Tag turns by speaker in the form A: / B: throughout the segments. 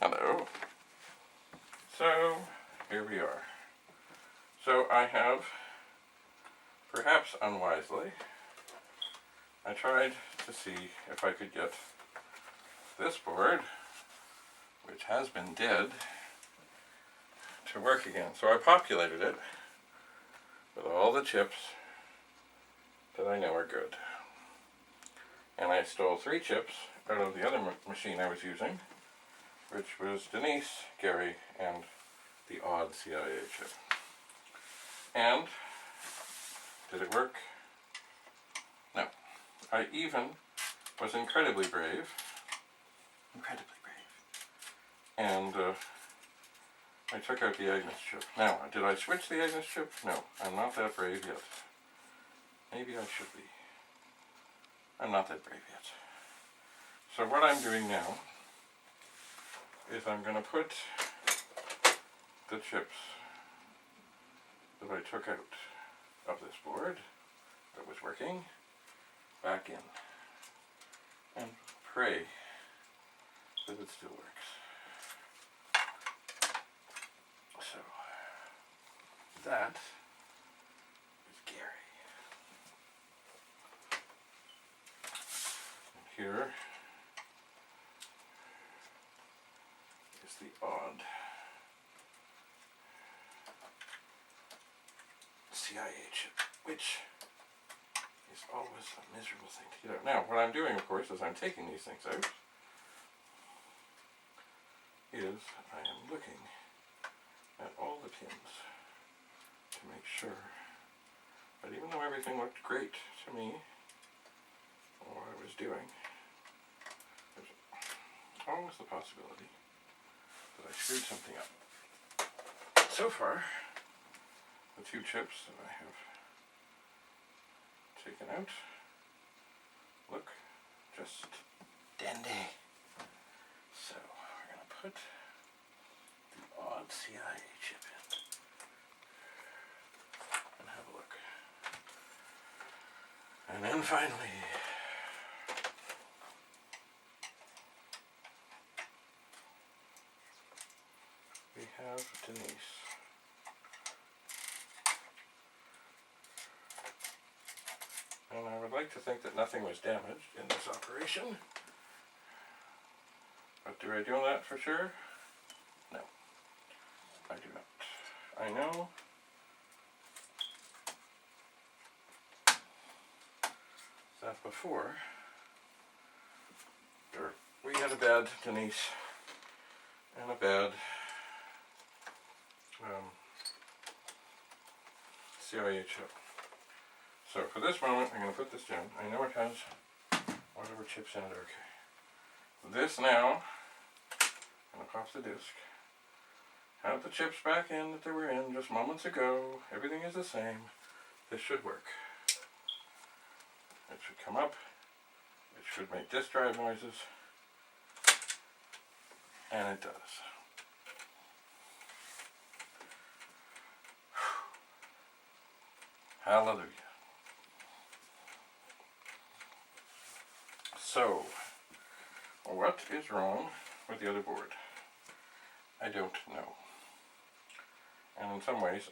A: Hello. So, here we are. So I have, perhaps unwisely, I tried to see if I could get this board, which has been dead, to work again. So I populated it with all the chips that I know are good. And I stole 3 chips out of the other machine I was using, which was Denise, Gary, and the odd CIA chip. And did it work? No. I even was incredibly brave. And I took out the Agnus chip. Now, did I switch the Agnus chip? No, I'm not that brave yet. Maybe I should be. I'm not that brave yet. So what I'm doing now is I'm going to put the chips that I took out of this board that was working back in and pray that it still works. So that is Gary. And here is the odd CIA chip, which is always a miserable thing to get out. Now, what I'm doing, of course, is I'm taking these things out, is I am looking at all the pins to make sure that even though everything looked great to me, what I was doing, there's always the possibility that I screwed something up. So far, the 2 chips that I have taken out look just dandy. So we're going to put the odd CIA chip in and have a look. And then finally, we have Denise. And I would like to think that nothing was damaged in this operation. But do I do that for sure? No, I do not. I know that before, we had a bad Denise and a bad CIA chip. So for this moment, I'm going to put this down. I know it has whatever chips in it are okay. This now, I'm going to pop the disc. Have the chips back in that they were in just moments ago. Everything is the same. This should work. It should come up. It should make disk drive noises. And it does. Hallelujah. So, what is wrong with the other board? I don't know. And in some ways,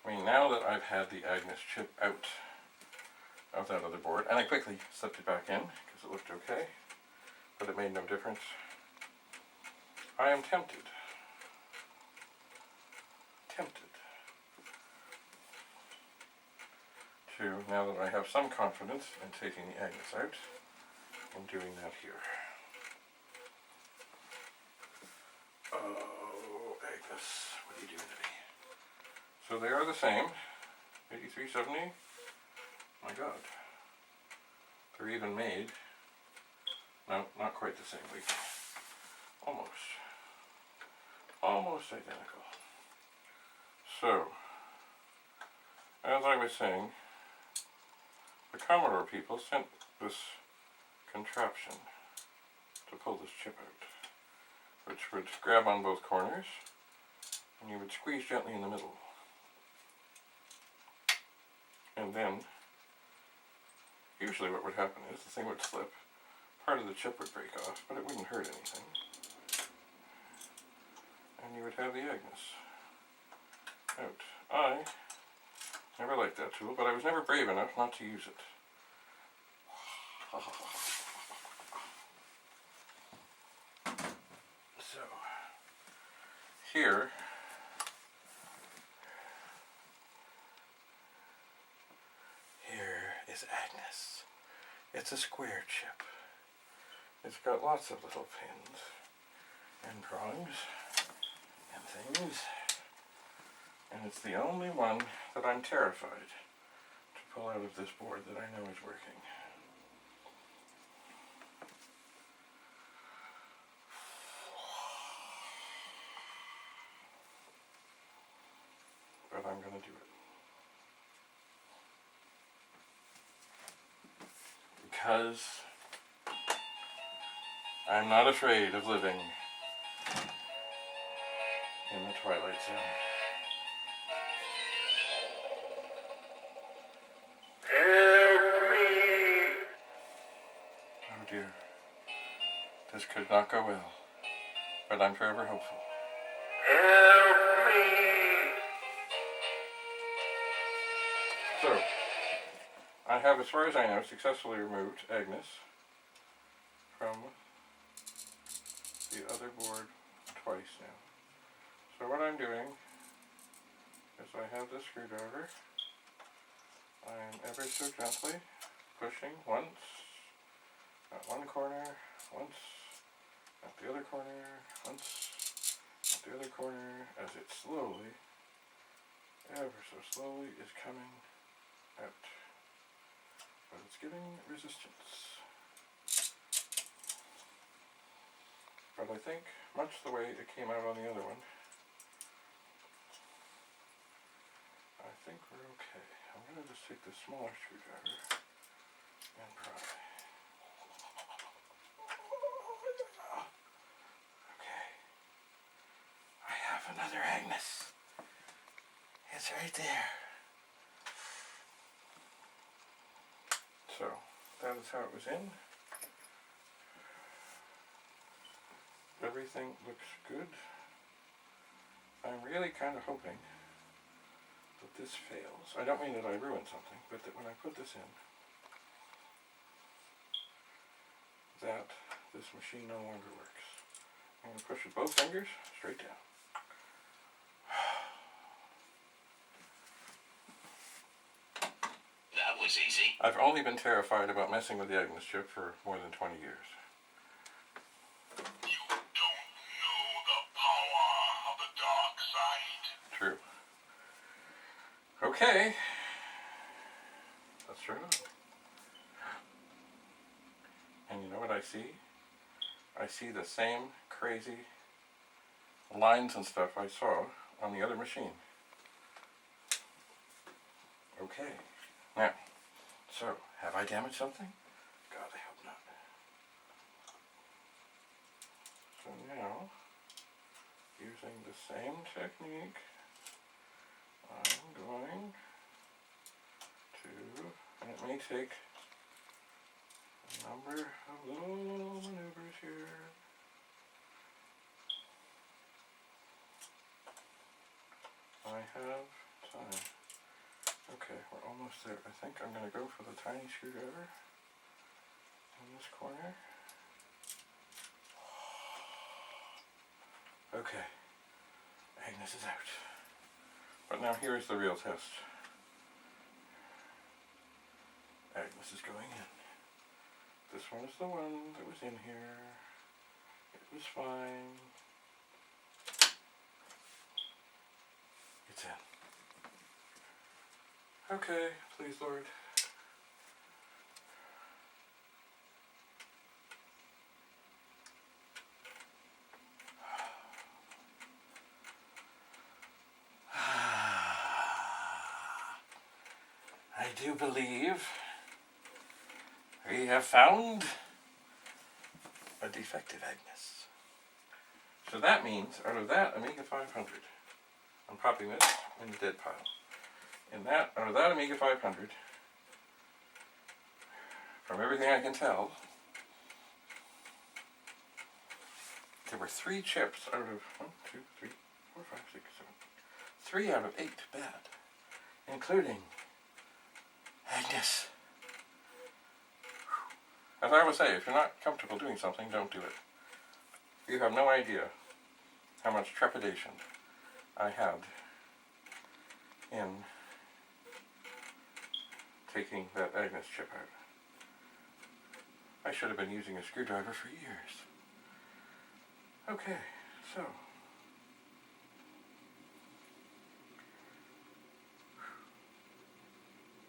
A: now that I've had the Agnus chip out of that other board, and I quickly slipped it back in because it looked okay, but it made no difference, I am tempted to, now that I have some confidence in taking the Agnus out, and doing that here. Oh, Agnus, what are you doing to me? So they are the same, 8370. My God. They're even made, no, not quite the same week. Almost identical. So, as I was saying, the Commodore people sent this contraption to pull this chip out, which would grab on both corners, and you would squeeze gently in the middle. And then, usually what would happen is the thing would slip, part of the chip would break off, but it wouldn't hurt anything. you would have the Agnus out. I never liked that tool, but I was never brave enough not to use it. So, here is Agnus. It's a square chip. It's got lots of little pins and prongs and things, and it's the only one that I'm terrified to pull out of this board that I know is working. But I'm going to do it. Because I'm not afraid of living in the Twilight Zone. Help me! Oh dear. This could not go well, but I'm forever hopeful. Help me! So, I have, as far as I know, successfully removed Agnus from the other board twice now. So what I'm doing is I have this screwdriver. I'm ever so gently pushing once at one corner, once at the other corner, once at the other corner, as it slowly, ever so slowly, is coming out. But it's giving resistance. But I think, much the way it came out on the other one, I think we're okay. I'm going to just take this smaller screwdriver and pry. Okay. I have another Agnus. It's right there. So, that is how it was in. Everything looks good. I'm really kind of hoping that this fails. I don't mean that I ruined something, but that when I put this in, that this machine no longer works. I'm going to push with both fingers straight down.
B: That was easy.
A: I've only been terrified about messing with the Agnus chip for more than 20 years.
B: You don't know the power of the dark side.
A: True. Okay. Let's turn it on. And you know what I see? I see the same crazy lines and stuff I saw on the other machine. Okay. Now, so, have I damaged something? God, I hope not. So now, using the same technique, I'm going to, and it may take a number of little maneuvers here. I have time. Okay, we're almost there. I think I'm going to go for the tiny screwdriver in this corner. Okay, Agnus is out. But now here's the real test. Agnus is going in. This one is the one that was in here. It was fine. It's in. Okay, please, Lord. I do believe we have found a defective Agnus. So that means, out of that Amiga 500, I'm popping this in the dead pile. In that, out of that Amiga 500, from everything I can tell, there were 3 chips out of 1, 2, 3, 4, 5, 6, 7. 3 out of 8 bad, including Agnus. As I always say, if you're not comfortable doing something, don't do it. You have no idea how much trepidation I had in taking that Agnus chip out. I should have been using a screwdriver for years. Okay, so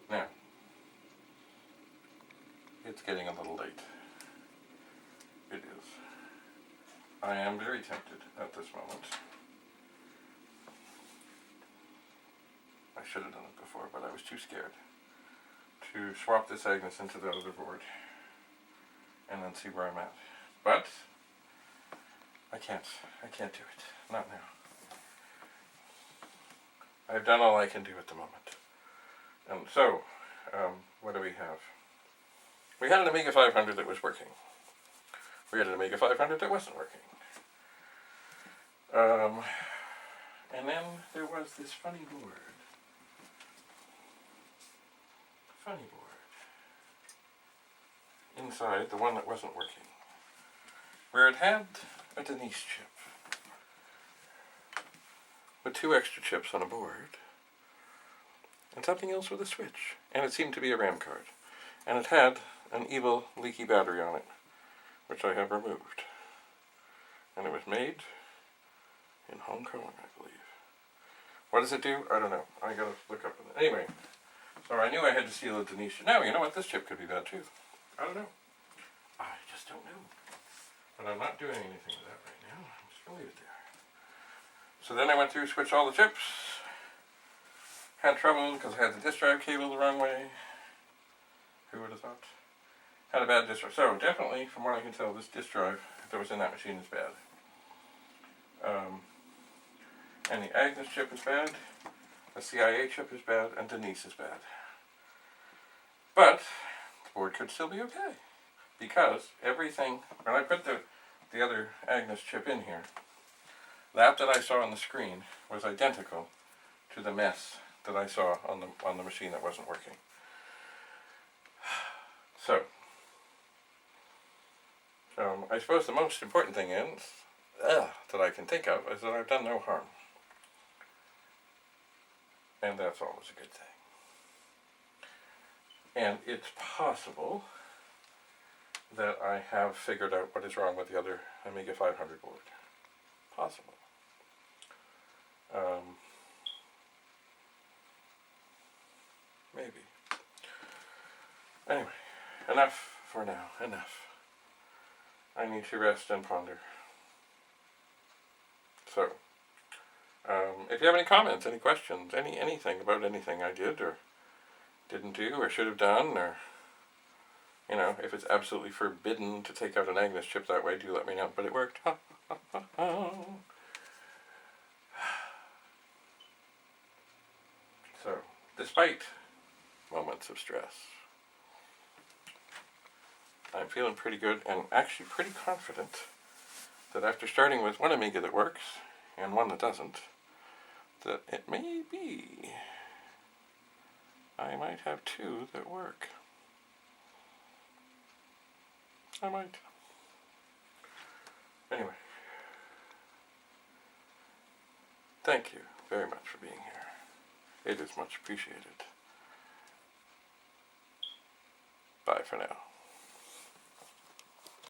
A: now it's getting a little late. It is. I am very tempted at this moment. I should have done it before, but I was too scared to swap this Agnus into the other board and then see where I'm at. But I can't do it. Not now. I've done all I can do at the moment. And so, what do we have? We had an Amiga 500 that was working. We had an Amiga 500 that wasn't working. And then there was this funny board. Inside the one that wasn't working, where it had a Denise chip with 2 extra chips on a board and something else with a switch, and it seemed to be a RAM card, and it had an evil leaky battery on it, which I have removed, and it was made in Hong Kong, I believe. What does it do? I don't know. I gotta look up. Anyway, so I knew I had to steal a Denise. Now, you know what? This chip could be bad too. I don't know. I just don't know. But I'm not doing anything with that right now. I'm just going to leave it there. So then I went through, switched all the chips. Had trouble because I had the disk drive cable the wrong way. Who would have thought? Had a bad disk drive. So definitely, from what I can tell, this disk drive that was in that machine is bad. And the Agnus chip is bad. The CIA chip is bad. And Denise is bad. But the board could still be okay, because everything, when I put the other Agnus chip in here, that I saw on the screen was identical to the mess that I saw on the machine that wasn't working. So, I suppose the most important thing is, that I can think of, is that I've done no harm. And that's always a good thing. And it's possible that I have figured out what is wrong with the other Amiga 500 board. Possible. Maybe. Anyway, enough for now. Enough. I need to rest and ponder. So, if you have any comments, any questions, anything about anything I did or didn't do or should have done, or, you know, if it's absolutely forbidden to take out an Agnus chip that way, do let me know. But it worked. So, despite moments of stress, I'm feeling pretty good and actually pretty confident that after starting with one Amiga that works and one that doesn't, that it may be I might have 2 that work. I might. Anyway, thank you very much for being here. It is much appreciated. Bye for now.